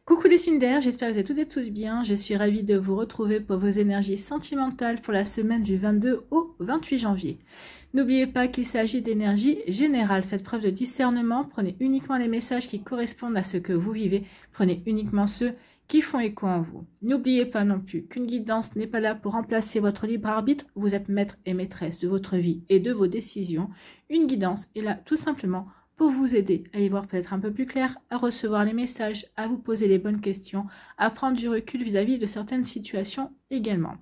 Coucou les signes d'air, j'espère que vous êtes toutes et tous bien. Je suis ravie de vous retrouver pour vos énergies sentimentales pour la semaine du 22 au 28 janvier. N'oubliez pas qu'il s'agit d'énergie générale. Faites preuve de discernement. Prenez uniquement les messages qui correspondent à ce que vous vivez. Prenez uniquement ceux qui font écho en vous. N'oubliez pas non plus qu'une guidance n'est pas là pour remplacer votre libre arbitre. Vous êtes maître et maîtresse de votre vie et de vos décisions. Une guidance est là tout simplement pour vous aider à y voir peut-être un peu plus clair, à recevoir les messages, à vous poser les bonnes questions, à prendre du recul vis-à-vis de certaines situations également.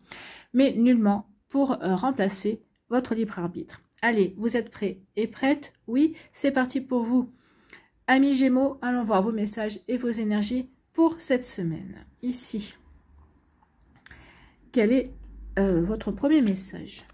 Mais nullement pour remplacer votre libre arbitre. Allez, vous êtes prêts et prêtes? Oui, c'est parti pour vous. Amis Gémeaux, allons voir vos messages et vos énergies pour cette semaine. Ici, quel est votre premier message?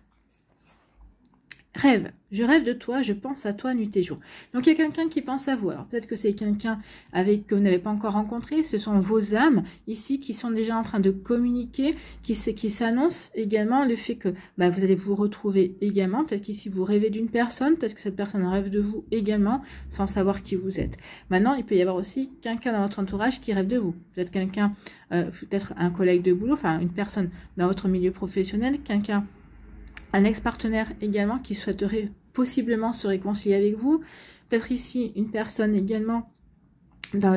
Rêve. Je rêve de toi, je pense à toi nuit et jour. Donc, il y a quelqu'un qui pense à vous. Alors, peut-être que c'est quelqu'un que vous n'avez pas encore rencontré. Ce sont vos âmes, ici, qui sont déjà en train de communiquer, qui s'annoncent également le fait que vous allez vous retrouver également. Peut-être qu'ici, vous rêvez d'une personne. Peut-être que cette personne rêve de vous également, sans savoir qui vous êtes. Maintenant, il peut y avoir aussi quelqu'un dans votre entourage qui rêve de vous. Peut-être quelqu'un, peut-être un collègue de boulot, enfin, une personne dans votre milieu professionnel, quelqu'un... Un ex-partenaire également qui souhaiterait possiblement se réconcilier avec vous. Peut-être ici une personne également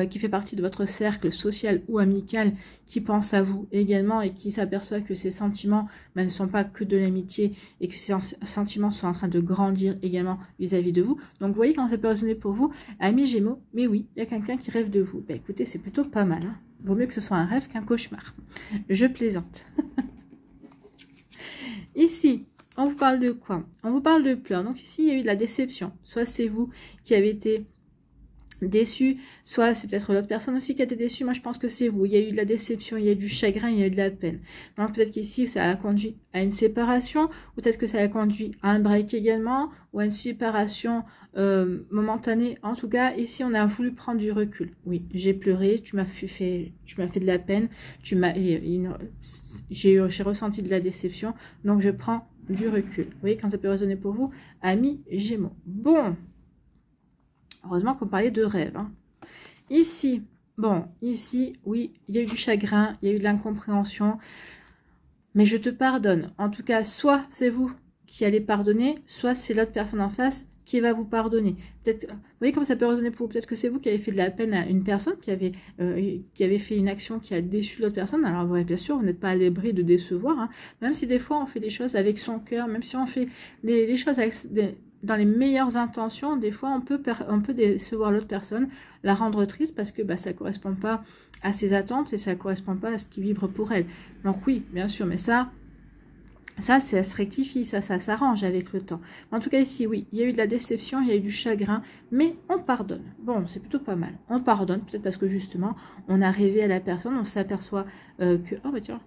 qui fait partie de votre cercle social ou amical qui pense à vous également et qui s'aperçoit que ces sentiments ne sont pas que de l'amitié et que ces sentiments sont en train de grandir également vis-à-vis de vous. Donc vous voyez quand ça peut résonner pour vous, amis Gémeaux, mais oui, il y a quelqu'un qui rêve de vous. Écoutez, c'est plutôt pas mal. Hein. Vaut mieux que ce soit un rêve qu'un cauchemar. Je plaisante. Ici, on vous parle de quoi? On vous parle de pleurs. Donc ici, il y a eu de la déception. Soit c'est vous qui avez été déçu, soit c'est peut-être l'autre personne aussi qui a été déçue. Moi, je pense que c'est vous. Il y a eu de la déception, il y a eu du chagrin, il y a eu de la peine. Donc peut-être qu'ici, ça a conduit à une séparation, ou peut-être que ça a conduit à un break également, ou à une séparation momentanée. En tout cas, ici, on a voulu prendre du recul. Oui, j'ai pleuré, tu m'as fait de la peine, j'ai ressenti de la déception, donc je prends du recul. Vous voyez quand ça peut résonner pour vous, amis Gémeaux. Bon, heureusement qu'on parlait de rêve. Hein. Ici, oui, il y a eu du chagrin, il y a eu de l'incompréhension, mais je te pardonne. En tout cas, soit c'est vous qui allez pardonner, soit c'est l'autre personne en face qui va vous pardonner. Peut-être, vous voyez comment ça peut résonner pour vous. Peut-être que c'est vous qui avez fait de la peine à une personne qui avait fait une action qui a déçu l'autre personne. Alors bien sûr, vous n'êtes pas à l'abri de décevoir. Hein. Même si des fois on fait des choses avec son cœur, même si on fait les choses dans les meilleures intentions, des fois on peut décevoir l'autre personne, la rendre triste parce que ça ne correspond pas à ses attentes et ça ne correspond pas à ce qui vibre pour elle. Donc oui, bien sûr, mais ça se rectifie, ça s'arrange avec le temps. En tout cas, ici, oui, il y a eu de la déception, il y a eu du chagrin, mais on pardonne. Bon, c'est plutôt pas mal. On pardonne, peut-être parce que justement, on a rêvé à la personne, on s'aperçoit que... Oh, tiens,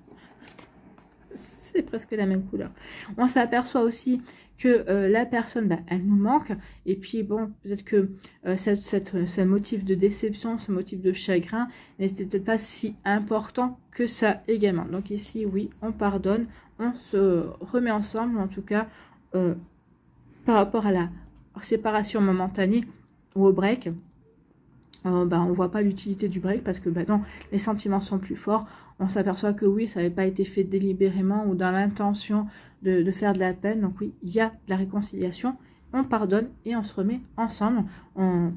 c'est presque la même couleur. On s'aperçoit aussi que la personne, elle nous manque. Et puis, bon, peut-être que ce motif de déception, ce motif de chagrin, n'était peut-être pas si important que ça également. Donc ici, oui, on pardonne, on se remet ensemble, en tout cas, par rapport à la séparation momentanée ou au break. On ne voit pas l'utilité du break parce que non, les sentiments sont plus forts. On s'aperçoit que oui, ça n'avait pas été fait délibérément ou dans l'intention de faire de la peine. Donc oui, il y a de la réconciliation. On pardonne et on se remet ensemble. On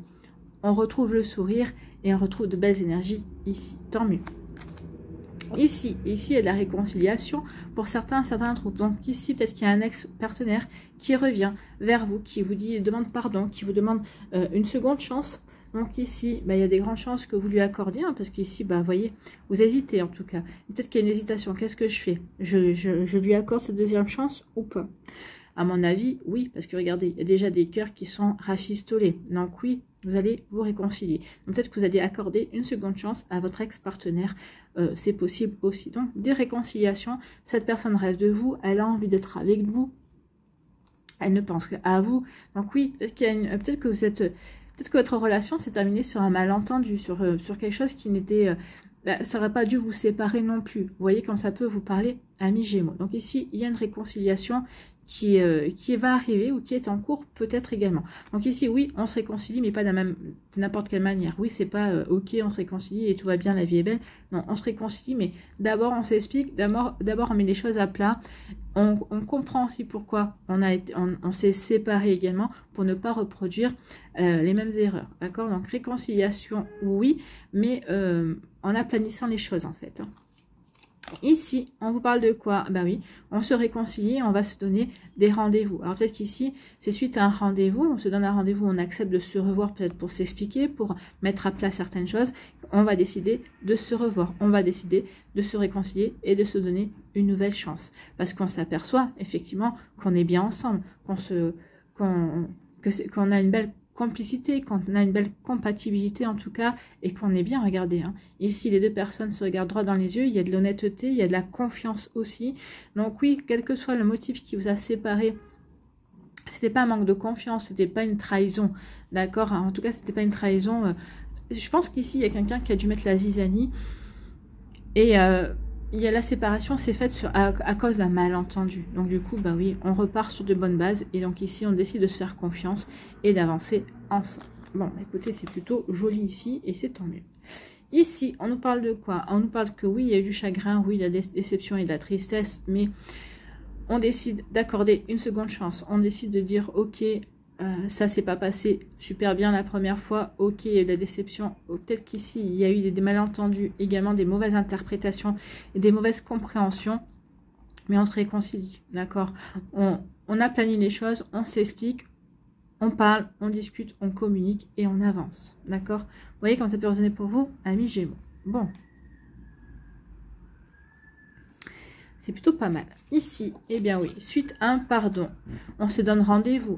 retrouve le sourire et on retrouve de belles énergies ici. Tant mieux. Ici, il y a de la réconciliation pour certains troupes. Donc ici, peut-être qu'il y a un ex-partenaire qui revient vers vous, qui vous demande pardon, qui vous demande une seconde chance. Donc ici, il y a des grandes chances que vous lui accordiez, hein, parce qu'ici, vous voyez, vous hésitez en tout cas. Peut-être qu'il y a une hésitation. Qu'est-ce que je fais? Je lui accorde cette deuxième chance ou pas? À mon avis, oui, parce que regardez, il y a déjà des cœurs qui sont rafistolés. Donc oui, vous allez vous réconcilier. Donc peut-être que vous allez accorder une seconde chance à votre ex-partenaire. C'est possible aussi. Donc des réconciliations. Cette personne rêve de vous, elle a envie d'être avec vous. Elle ne pense qu'à vous. Donc oui, peut-être que vous êtes... Peut-être que votre relation s'est terminée sur un malentendu, sur quelque chose qui n'était... ça n'aurait pas dû vous séparer non plus. Vous voyez comme ça peut vous parler, amis Gémeaux. Donc ici, il y a une réconciliation qui va arriver ou qui est en cours peut-être également. Donc ici, oui, on se réconcilie, mais pas de n'importe quelle manière. Oui, c'est pas ok, on se réconcilie et tout va bien, la vie est belle. Non, on se réconcilie, mais d'abord on s'explique, d'abord on met les choses à plat. On comprend aussi pourquoi on s'est séparés également pour ne pas reproduire les mêmes erreurs. D'accord? Donc réconciliation, oui, mais en aplanissant les choses en fait. Ici, on vous parle de quoi? Ben oui, on se réconcilie, on va se donner des rendez-vous. Alors peut-être qu'ici, c'est suite à un rendez-vous, on se donne un rendez-vous, on accepte de se revoir peut-être pour s'expliquer, pour mettre à plat certaines choses. On va décider de se revoir, on va décider de se réconcilier et de se donner une nouvelle chance. Parce qu'on s'aperçoit effectivement qu'on est bien ensemble, qu'on a une belle complicité, qu'on a une belle compatibilité en tout cas, et qu'on est bien, regardez. Hein. Ici, les deux personnes se regardent droit dans les yeux, il y a de l'honnêteté, il y a de la confiance aussi. Donc oui, quel que soit le motif qui vous a séparé, c'était pas un manque de confiance, c'était pas une trahison, d'accord? En tout cas, c'était pas une trahison. Je pense qu'ici, il y a quelqu'un qui a dû mettre la zizanie, et il y a la séparation, c'est faite à cause d'un malentendu. Donc du coup, bah oui, on repart sur de bonnes bases. Et donc ici, on décide de se faire confiance et d'avancer ensemble. Bon, écoutez, c'est plutôt joli ici et c'est tant mieux. Ici, on nous parle de quoi? On nous parle que oui, il y a eu du chagrin, oui, il y a des déceptions et de la tristesse, mais on décide d'accorder une seconde chance. On décide de dire, ok, ça s'est pas passé super bien la première fois, ok, il y a eu de la déception, peut-être qu'ici il y a eu des malentendus, également des mauvaises interprétations et des mauvaises compréhensions, mais on se réconcilie, d'accord? On aplanit les choses, on s'explique, on parle, on discute, on communique et on avance, d'accord? Vous voyez comment ça peut résonner pour vous, amis Gémeaux. Bon. C'est plutôt pas mal. Ici, eh bien oui, suite à un pardon, on se donne rendez-vous.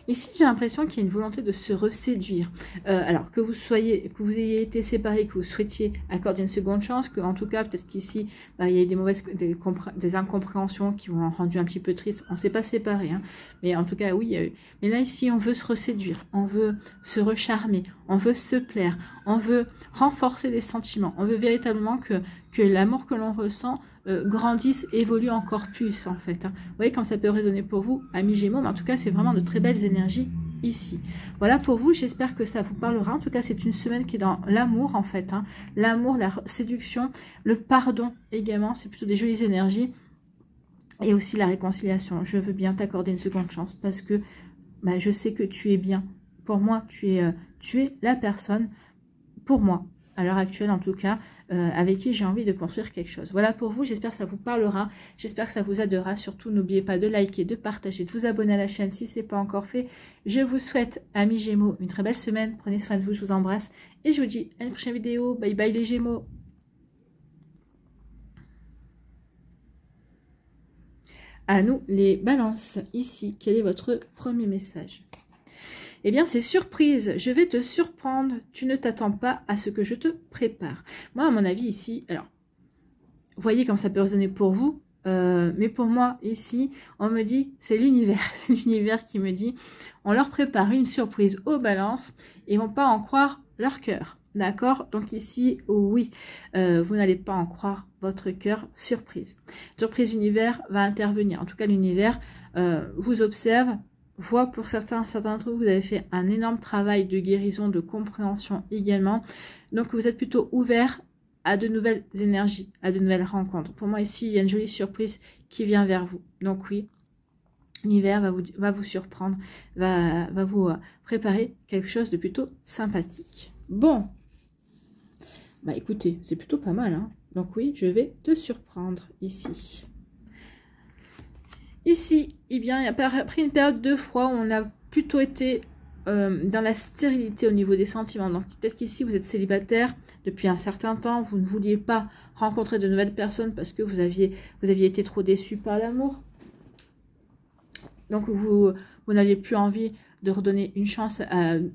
Ici, j'ai l'impression qu'il y a une volonté de se reséduire. Alors, que vous ayez été séparés, que vous souhaitiez accorder une seconde chance, que en tout cas, peut-être qu'ici, bah, il y a eu des incompréhensions qui vous ont rendu un petit peu triste. On ne s'est pas séparés, hein, mais en tout cas, oui, il y a eu. Mais là, ici, on veut se reséduire, on veut se recharmer, on veut se plaire, on veut renforcer les sentiments. On veut véritablement que l'amour que l'on ressent grandissent, évoluent encore plus en fait. Hein. Vous voyez quand ça peut résonner pour vous, amis Gémeaux, mais en tout cas c'est vraiment de très belles énergies ici. Voilà pour vous, j'espère que ça vous parlera. En tout cas c'est une semaine qui est dans l'amour en fait. Hein. L'amour, la séduction, le pardon également, c'est plutôt des jolies énergies. Et aussi la réconciliation. Je veux bien t'accorder une seconde chance parce que bah, je sais que tu es bien. Pour moi, tu es la personne, pour moi, à l'heure actuelle en tout cas, avec qui j'ai envie de construire quelque chose. Voilà pour vous, j'espère que ça vous parlera, j'espère que ça vous aidera. Surtout, n'oubliez pas de liker, de partager, de vous abonner à la chaîne si ce n'est pas encore fait. Je vous souhaite, amis Gémeaux, une très belle semaine. Prenez soin de vous, je vous embrasse. Et je vous dis à une prochaine vidéo. Bye bye les Gémeaux. À nous les balances. Ici, quel est votre premier message? Eh bien, c'est surprise, je vais te surprendre, tu ne t'attends pas à ce que je te prépare. Moi, à mon avis, ici, alors, vous voyez comme ça peut résonner pour vous, mais pour moi, ici, on me dit, c'est l'univers, c'est l'univers qui me dit, on leur prépare une surprise aux balances, et ils vont pas en croire leur cœur, d'accord? Donc ici, oui, vous n'allez pas en croire votre cœur, surprise. Surprise, l'univers va intervenir, en tout cas, l'univers vous observe, voit pour certains d'entre vous, vous avez fait un énorme travail de guérison, de compréhension également. Donc, vous êtes plutôt ouvert à de nouvelles énergies, à de nouvelles rencontres. Pour moi, ici, il y a une jolie surprise qui vient vers vous. Donc, oui, l'univers va vous surprendre, va vous préparer quelque chose de plutôt sympathique. Bon, bah écoutez, c'est plutôt pas mal. Hein. Donc, oui, je vais te surprendre ici. Ici, eh bien, après une période de froid, on a plutôt été dans la stérilité au niveau des sentiments. Donc, peut-être qu'ici, vous êtes célibataire depuis un certain temps, vous ne vouliez pas rencontrer de nouvelles personnes parce que vous aviez été trop déçu par l'amour. Donc, vous n'aviez plus envie de redonner une chance,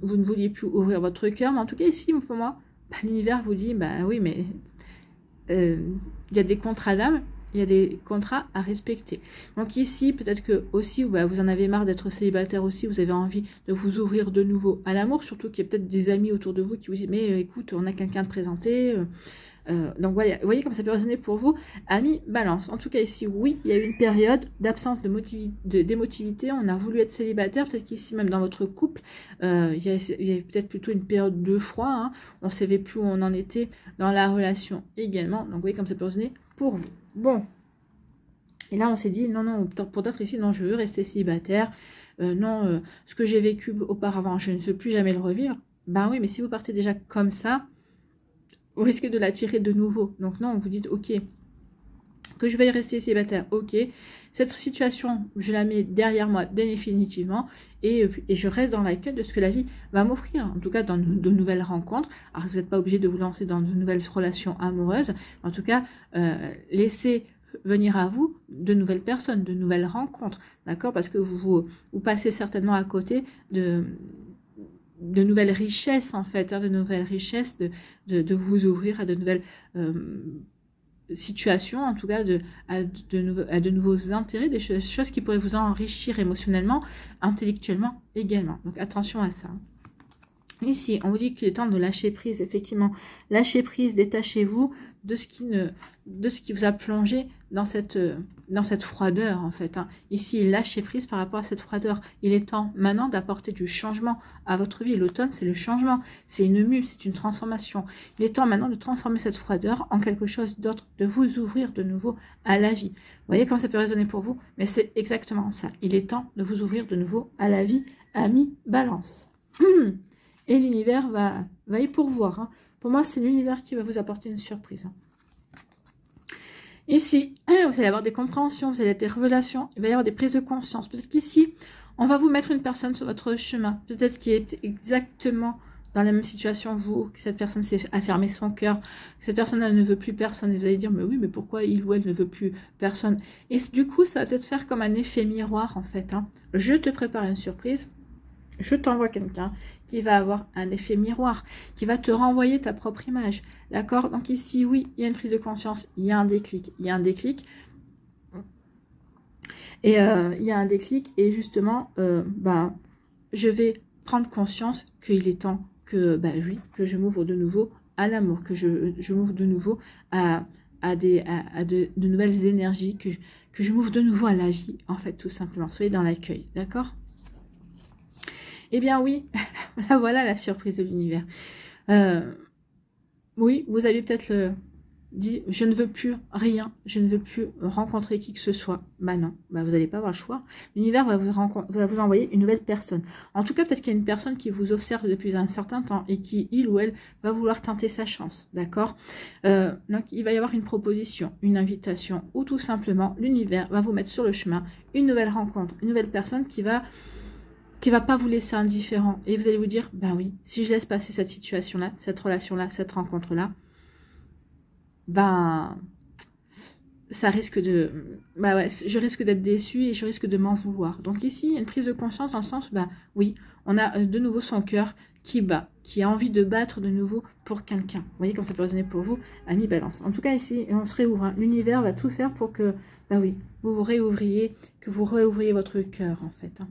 vous ne vouliez plus ouvrir votre cœur. Mais en tout cas, ici, pour moi, bah, l'univers vous dit, bah oui, mais il y a des contrats d'âme. Il y a des contrats à respecter. Donc ici, peut-être que aussi, bah, vous en avez marre d'être célibataire aussi, vous avez envie de vous ouvrir de nouveau à l'amour, surtout qu'il y a peut-être des amis autour de vous qui vous disent, mais écoute, on a quelqu'un à te présenter, Donc voilà, vous voyez comme ça peut résonner pour vous, amis Balance. En tout cas ici, oui, il y a eu une période d'absence d'émotivité, on a voulu être célibataire, peut-être qu'ici même dans votre couple, il y a peut-être plutôt une période de froid, hein. On ne savait plus où on en était dans la relation également, donc vous voyez comme ça peut résonner pour vous. Bon, et là on s'est dit, non, pour d'autres ici, non, je veux rester célibataire, ce que j'ai vécu auparavant, je ne veux plus jamais le revivre. Ben oui, mais si vous partez déjà comme ça, vous risquez de l'attirer de nouveau. Donc non, vous dites, ok, que je vais rester célibataire, ok. Cette situation, je la mets derrière moi définitivement et je reste dans l'accueil de ce que la vie va m'offrir. En tout cas, dans de nouvelles rencontres. Alors, vous n'êtes pas obligé de vous lancer dans de nouvelles relations amoureuses. En tout cas, laissez venir à vous de nouvelles personnes, de nouvelles rencontres. D'accord? Parce que vous passez certainement à côté de nouvelles richesses, en fait, hein, de nouvelles richesses, de vous ouvrir à de nouvelles situations, en tout cas à de nouveaux intérêts, des choses qui pourraient vous enrichir émotionnellement, intellectuellement également. Donc attention à ça. Ici, on vous dit qu'il est temps de lâcher prise, effectivement. Lâchez prise, détachez-vous de ce qui vous a plongé dans cette froideur, en fait. Hein. Ici, lâchez prise par rapport à cette froideur. Il est temps maintenant d'apporter du changement à votre vie. L'automne, c'est le changement. C'est une mue, c'est une transformation. Il est temps maintenant de transformer cette froideur en quelque chose d'autre, de vous ouvrir de nouveau à la vie. Vous voyez comment ça peut résonner pour vous? Mais c'est exactement ça. Il est temps de vous ouvrir de nouveau à la vie, amis Balance. Et l'univers va y pourvoir. Hein. Pour moi, c'est l'univers qui va vous apporter une surprise. Hein. Ici, vous allez avoir des compréhensions, vous allez avoir des révélations, il va y avoir des prises de conscience. Peut-être qu'ici, on va vous mettre une personne sur votre chemin. Peut-être qui est exactement dans la même situation, vous, que cette personne s'est fermé son cœur, que cette personne-là ne veut plus personne. Et vous allez dire, mais oui, mais pourquoi il ou elle ne veut plus personne? Et du coup, ça va peut-être faire comme un effet miroir, en fait. Hein. Je te prépare une surprise. Je t'envoie quelqu'un qui va avoir un effet miroir, qui va te renvoyer ta propre image. D'accord? Donc ici, oui, il y a une prise de conscience, il y a un déclic. Il y a un déclic. Et il y a un déclic. Et justement, je vais prendre conscience qu'il est temps que, que je m'ouvre de nouveau à l'amour, que je m'ouvre de nouveau à de nouvelles énergies, que je m'ouvre de nouveau à la vie, en fait, tout simplement. Soyez dans l'accueil. D'accord? Eh bien oui, voilà la surprise de l'univers. Oui, vous avez peut-être dit, je ne veux plus rien, je ne veux plus rencontrer qui que ce soit. Bah non, vous n'allez pas avoir le choix. L'univers va vous envoyer une nouvelle personne. En tout cas, peut-être qu'il y a une personne qui vous observe depuis un certain temps et qui, il ou elle, va vouloir tenter sa chance. D'accord? Donc, il va y avoir une proposition, une invitation, ou tout simplement, l'univers va vous mettre sur le chemin une nouvelle rencontre, une nouvelle personne qui va pas vous laisser indifférent. Et vous allez vous dire, ben oui, si je laisse passer cette situation-là, cette relation-là, cette rencontre-là, ça risque de... je risque d'être déçue et je risque de m'en vouloir. Donc ici, il y a une prise de conscience dans le sens, oui, on a de nouveau son cœur qui bat, qui a envie de battre de nouveau pour quelqu'un. Vous voyez comme ça peut résonner pour vous, amis Balance. En tout cas, ici, on se réouvre. Hein. L'univers va tout faire pour que, vous réouvriez, que vous réouvriez votre cœur, en fait. Hein.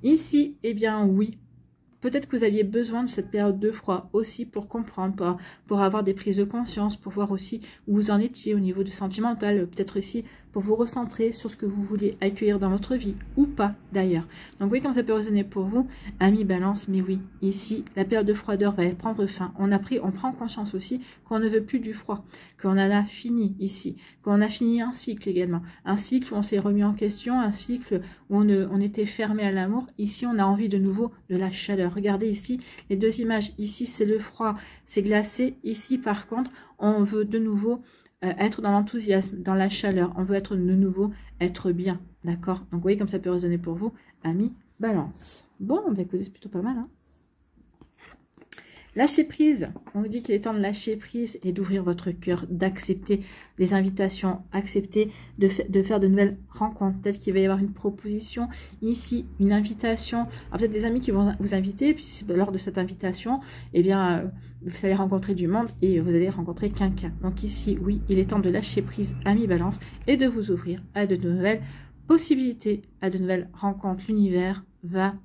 Ici, eh bien oui, peut-être que vous aviez besoin de cette période de froid aussi pour comprendre, pour avoir des prises de conscience, pour voir aussi où vous en étiez au niveau du sentimental, peut-être ici pour vous recentrer sur ce que vous vouliez accueillir dans votre vie, ou pas d'ailleurs. Donc oui, comme ça peut résonner pour vous, amis Balance, mais oui, ici, la période de froideur va prendre fin. On prend conscience aussi qu'on ne veut plus du froid, qu'on en a fini ici, qu'on a fini un cycle également. Un cycle où on s'est remis en question, un cycle où on était fermé à l'amour. Ici, on a envie de nouveau de la chaleur. Regardez ici, les deux images. Ici, c'est le froid, c'est glacé. Ici, par contre, on veut de nouveau être dans l'enthousiasme, dans la chaleur. On veut être de nouveau, être bien. D'accord? Donc, vous voyez comme ça peut résonner pour vous, amis Balance. Bon, écoutez, c'est plutôt pas mal. Hein. Lâcher prise. On vous dit qu'il est temps de lâcher prise et d'ouvrir votre cœur, d'accepter les invitations, accepter de faire de nouvelles rencontres. Peut-être qu'il va y avoir une proposition ici, une invitation. Peut-être des amis qui vont vous inviter, puis lors de cette invitation, eh bien, vous allez rencontrer du monde et vous allez rencontrer quelqu'un. Donc ici, oui, il est temps de lâcher prise, amis Balance, et de vous ouvrir à de nouvelles possibilités, à de nouvelles rencontres. L'univers va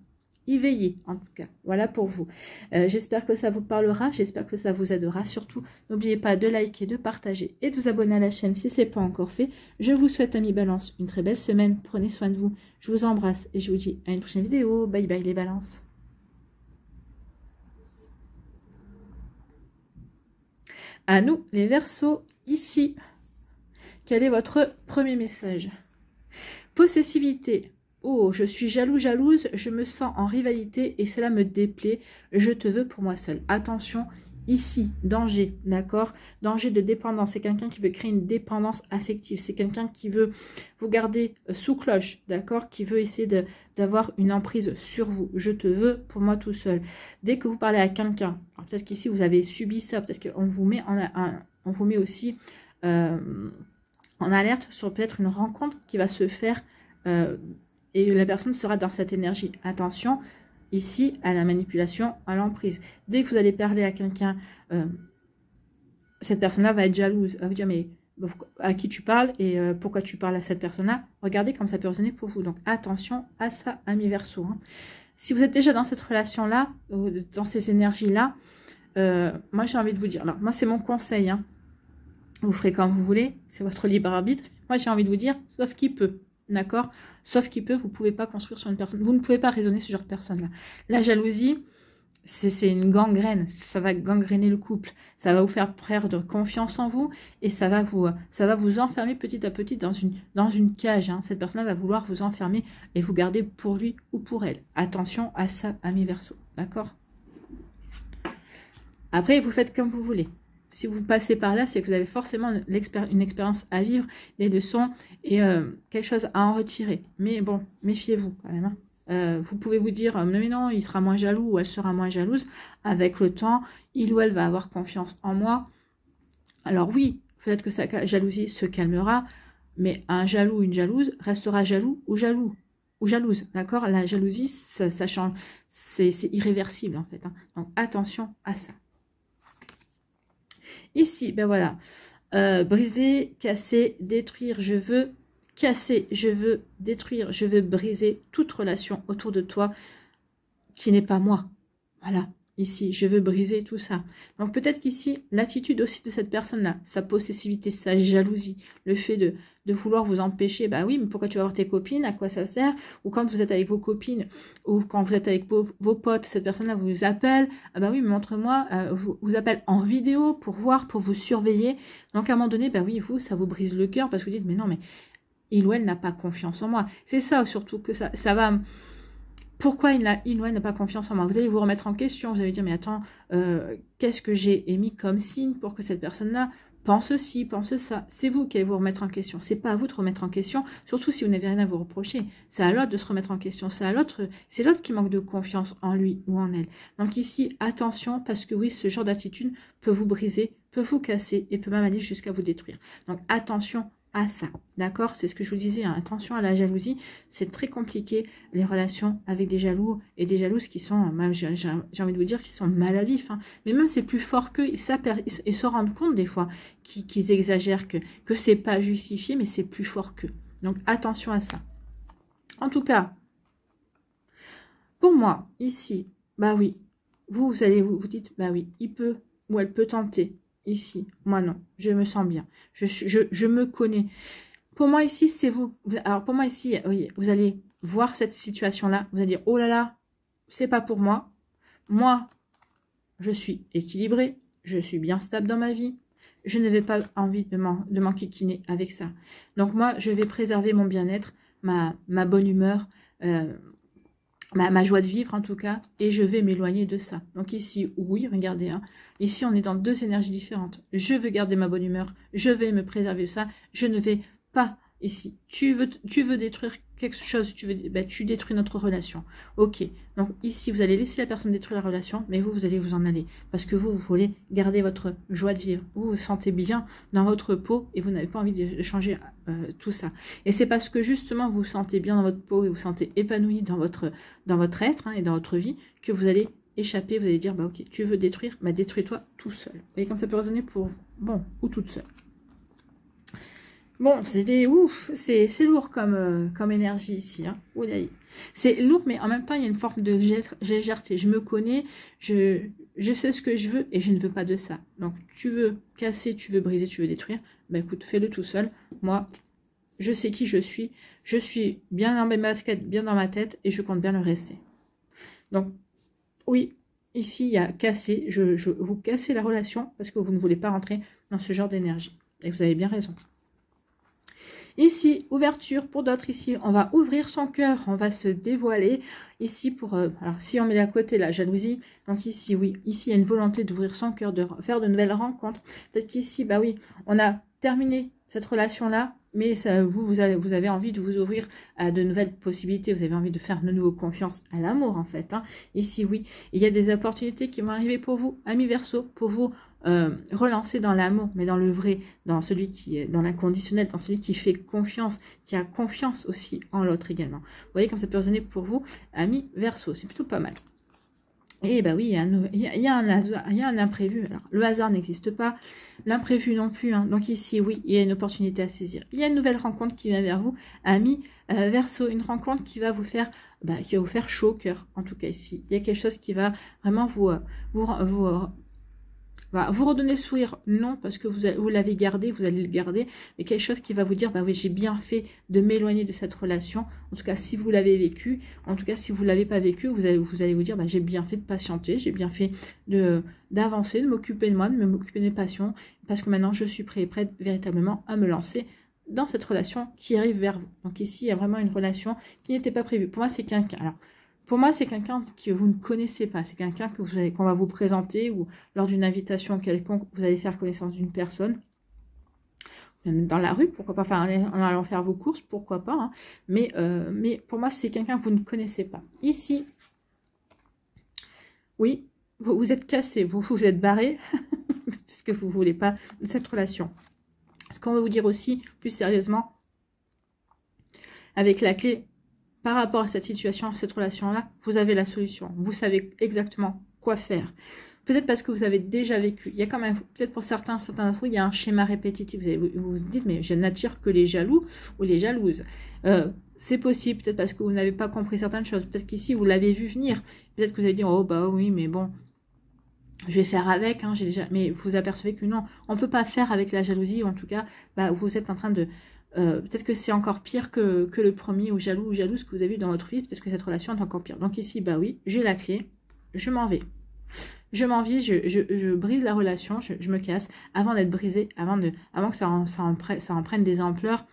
y veiller en tout cas. Voilà pour vous. J'espère que ça vous parlera, j'espère que ça vous aidera. Surtout, n'oubliez pas de liker, de partager et de vous abonner à la chaîne si ce n'est pas encore fait. Je vous souhaite, amis Balance, une très belle semaine. Prenez soin de vous. Je vous embrasse et je vous dis à une prochaine vidéo. Bye bye les balances. À nous les Verseaux, ici. Quel est votre premier message? Possessivité. Oh, je suis jaloux, jalouse, je me sens en rivalité et cela me déplaît. Je te veux pour moi seule. Attention, ici, danger, d'accord? Danger de dépendance. C'est quelqu'un qui veut créer une dépendance affective. C'est quelqu'un qui veut vous garder sous cloche, d'accord? Qui veut essayer d'avoir une emprise sur vous. Je te veux pour moi tout seul. Dès que vous parlez à quelqu'un, peut-être qu'ici vous avez subi ça, peut-être qu'on vous met on vous met aussi en alerte sur peut-être une rencontre qui va se faire et la personne sera dans cette énergie. Attention, ici, à la manipulation, à l'emprise. Dès que vous allez parler à quelqu'un, cette personne-là va être jalouse. Elle va vous dire, mais à qui tu parles et pourquoi tu parles à cette personne-là? Regardez comme ça peut résonner pour vous. Donc, attention à ça, amis Verseaux. Hein. Si vous êtes déjà dans cette relation-là, dans ces énergies-là, moi, j'ai envie de vous dire, alors, moi, c'est mon conseil, hein. Vous ferez comme vous voulez, c'est votre libre arbitre. Moi, j'ai envie de vous dire, sauf qui peut. D'accord? Sauf qui peut, vous ne pouvez pas construire sur une personne. Vous ne pouvez pas raisonner ce genre de personne-là. La jalousie, c'est une gangrène. Ça va gangréner le couple. Ça va vous faire perdre confiance en vous et ça va vous enfermer petit à petit dans une cage. Hein. Cette personne-là va vouloir vous enfermer et vous garder pour lui ou pour elle. Attention à ça, amis Verseaux. D'accord? Après, vous faites comme vous voulez. Si vous passez par là, c'est que vous avez forcément une expérience à vivre, des leçons et quelque chose à en retirer. Mais bon, méfiez-vous quand même. Hein. Vous pouvez vous dire, mais non, il sera moins jaloux ou elle sera moins jalouse. Avec le temps, il ou elle va avoir confiance en moi. Alors oui, peut-être que sa jalousie se calmera, mais un jaloux ou une jalouse restera jaloux ou jalouse. D'accord? La jalousie, ça change, c'est irréversible en fait. Hein. Donc attention à ça. Ici, ben voilà, briser, casser, détruire, je veux casser, je veux détruire, je veux briser toute relation autour de toi qui n'est pas moi. Voilà, ici, je veux briser tout ça. Donc peut-être qu'ici, l'attitude aussi de cette personne-là, sa possessivité, sa jalousie, le fait de vouloir vous empêcher, bah oui, mais pourquoi tu vas voir tes copines, à quoi ça sert? Ou quand vous êtes avec vos copines, ou quand vous êtes avec vos potes, cette personne-là vous appelle, ah bah oui, mais montre-moi, vous appelle en vidéo pour voir, pour vous surveiller. Donc à un moment donné, bah oui, vous, ça vous brise le cœur parce que vous dites, mais non, mais il ou elle n'a pas confiance en moi. C'est ça surtout que ça va... Pourquoi il ou elle n'a pas confiance en moi? Vous allez vous remettre en question, vous allez dire, mais attends, qu'est-ce que j'ai émis comme signe pour que cette personne-là pense ci, pense ça? C'est vous qui allez vous remettre en question. C'est pas à vous de remettre en question, surtout si vous n'avez rien à vous reprocher. C'est à l'autre de se remettre en question. C'est l'autre qui manque de confiance en lui ou en elle. Donc ici, attention, parce que oui, ce genre d'attitude peut vous briser, peut vous casser et peut même aller jusqu'à vous détruire. Donc attention à ça, d'accord? C'est ce que je vous disais, hein. Attention à la jalousie, c'est très compliqué, les relations avec des jaloux et des jalouses qui sont, j'ai envie de vous dire, qui sont maladifs, hein. Mais même c'est plus fort qu'eux, ils se rendent compte des fois qu'ils exagèrent, que c'est pas justifié, mais c'est plus fort qu'eux. Donc attention à ça. En tout cas, pour moi, ici, bah oui, vous allez vous dites, bah oui, il peut ou elle peut tenter. Ici, moi non, je me sens bien, je me connais. Pour moi ici, c'est vous. Alors pour moi ici, vous allez voir cette situation-là, vous allez dire, oh là là, c'est pas pour moi. Moi, je suis équilibrée, je suis bien stable dans ma vie, je ne vais pas envie de m'enquiquiner avec ça. Donc moi, je vais préserver mon bien-être, ma bonne humeur, ma joie de vivre en tout cas, et je vais m'éloigner de ça. Donc ici, oui, regardez, hein, ici on est dans deux énergies différentes. Je veux garder ma bonne humeur, je vais me préserver de ça, je ne vais pas ici. Tu veux détruire quelque chose, tu détruis notre relation. Ok, donc ici vous allez laisser la personne détruire la relation, mais vous allez vous en aller, parce que vous voulez garder votre joie de vivre, vous vous sentez bien dans votre peau, et vous n'avez pas envie de changer tout ça. Et c'est parce que justement vous vous sentez bien dans votre peau, et vous vous sentez épanoui dans votre être, hein, et dans votre vie, que vous allez échapper, vous allez dire, bah ok, tu veux détruire, bah détruis-toi tout seul. Vous voyez comme ça peut résonner pour vous, bon, ou toute seule. Bon, c'est des ouf, c'est lourd comme énergie ici. Hein. C'est lourd, mais en même temps, il y a une forme de légèreté. Je me connais, je sais ce que je veux et je ne veux pas de ça. Donc, tu veux casser, tu veux briser, tu veux détruire. Ben écoute, fais-le tout seul. Moi, je sais qui je suis. Je suis bien dans mes baskets, bien dans ma tête et je compte bien le rester. Donc, oui, ici, il y a casser. Vous cassez la relation parce que vous ne voulez pas rentrer dans ce genre d'énergie. Et vous avez bien raison. Ici, ouverture pour d'autres. Ici, on va ouvrir son cœur, on va se dévoiler. Ici, alors si on met à côté la jalousie, donc ici, oui, ici, il y a une volonté d'ouvrir son cœur, de faire de nouvelles rencontres. Peut-être qu'ici, bah oui, on a terminé cette relation-là, mais ça, vous avez envie de vous ouvrir à de nouvelles possibilités. Vous avez envie de faire de nouveau confiance à l'amour, en fait. Hein. Ici, oui, il y a des opportunités qui vont arriver pour vous, amis Verseau, pour vous relancer dans l'amour, mais dans le vrai, dans celui qui est dans l'inconditionnel, dans celui qui fait confiance, qui a confiance aussi en l'autre également. Vous voyez comme ça peut résonner pour vous, amis Verseau, c'est plutôt pas mal. Et bah oui, il y a un imprévu. Alors, le hasard n'existe pas, l'imprévu non plus. Hein. Donc ici, oui, il y a une opportunité à saisir. Il y a une nouvelle rencontre qui vient vers vous, amis Verseau, une rencontre qui va vous faire chaud au cœur. En tout cas ici, il y a quelque chose qui va vraiment vous redonner le sourire, non, parce que vous l'avez gardé, vous allez le garder, mais quelque chose qui va vous dire, bah oui, j'ai bien fait de m'éloigner de cette relation, en tout cas, si vous l'avez vécu, en tout cas, si vous ne l'avez pas vécu, vous allez vous dire, bah, j'ai bien fait de patienter, j'ai bien fait d'avancer, de m'occuper de moi, de m'occuper de mes passions, parce que maintenant, je suis prête véritablement à me lancer dans cette relation qui arrive vers vous. Donc ici, il y a vraiment une relation qui n'était pas prévue. Pour moi, c'est quelqu'un... Alors, pour moi, c'est quelqu'un que vous ne connaissez pas. C'est quelqu'un qu'on va vous présenter ou lors d'une invitation quelconque, vous allez faire connaissance d'une personne. Dans la rue, pourquoi pas, enfin, en allant faire vos courses, pourquoi pas. Hein. Mais pour moi, c'est quelqu'un que vous ne connaissez pas. Ici, oui, vous êtes cassé, vous êtes barré, parce que vous ne voulez pas de cette relation. Ce qu'on va vous dire aussi, plus sérieusement, avec la clé, par rapport à cette situation, à cette relation-là, vous avez la solution. Vous savez exactement quoi faire. Peut-être parce que vous avez déjà vécu. Il y a quand même, peut-être pour certains d'entre vous, il y a un schéma répétitif. Vous vous dites, mais je n'attire que les jaloux ou les jalouses. C'est possible, peut-être parce que vous n'avez pas compris certaines choses. Peut-être qu'ici, vous l'avez vu venir. Peut-être que vous avez dit, oh bah oui, mais bon, je vais faire avec. Hein, mais vous apercevez que non, on ne peut pas faire avec la jalousie. Ou en tout cas, bah, vous êtes en train de... peut-être que c'est encore pire que le premier ou jaloux ou jalouse que vous avez eu dans votre vie. Peut-être que cette relation est encore pire. Donc ici, bah oui, j'ai la clé. Je m'en vais. Je m'en vais, je brise la relation, je me casse avant d'être brisée, avant que ça en prenne des ampleurs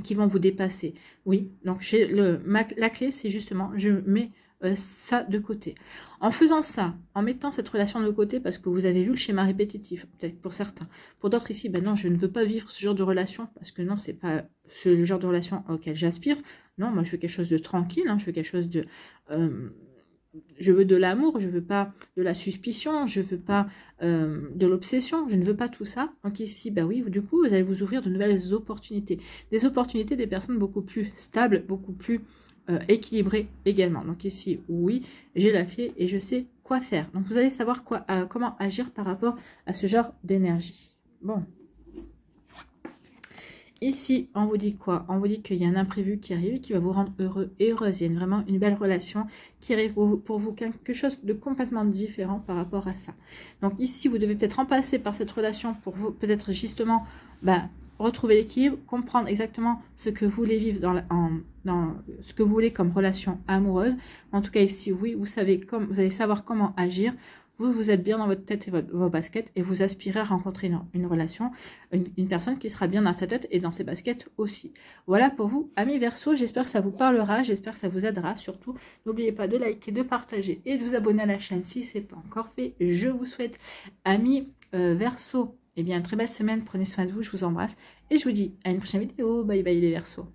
qui vont vous dépasser. Oui, donc la clé, c'est justement, je mets ça de côté. En faisant ça, en mettant cette relation de côté, parce que vous avez vu le schéma répétitif, peut-être pour certains. Pour d'autres ici, ben non, je ne veux pas vivre ce genre de relation, parce que non, c'est pas le genre de relation auquel j'aspire. Non, moi, je veux quelque chose de tranquille, hein, je veux quelque chose de... je veux de l'amour, je veux pas de la suspicion, je veux pas de l'obsession, je ne veux pas tout ça. Donc ici, bah oui, du coup, vous allez vous ouvrir de nouvelles opportunités. Des opportunités des personnes beaucoup plus stables, beaucoup plus équilibrées également. Donc ici, oui, j'ai la clé et je sais quoi faire. Donc vous allez savoir comment agir par rapport à ce genre d'énergie. Bon. Ici, on vous dit quoi? On vous dit qu'il y a un imprévu qui arrive, qui va vous rendre heureux et heureuse. Il y a vraiment une belle relation qui arrive pour vous, quelque chose de complètement différent par rapport à ça. Donc ici, vous devez peut-être en passer par cette relation pour vous, peut-être justement, retrouver l'équilibre, comprendre exactement ce que vous voulez vivre dans ce que vous voulez comme relation amoureuse. En tout cas, ici, oui, vous allez savoir comment agir. Vous êtes bien dans votre tête et vos baskets et vous aspirez à rencontrer une relation, une personne qui sera bien dans sa tête et dans ses baskets aussi. Voilà pour vous, amis Verseau, j'espère que ça vous parlera, j'espère que ça vous aidera. Surtout, n'oubliez pas de liker, de partager et de vous abonner à la chaîne si ce n'est pas encore fait. Je vous souhaite, amis Verseau, eh bien, une très belle semaine, prenez soin de vous, je vous embrasse et je vous dis à une prochaine vidéo. Bye bye les Verseaux.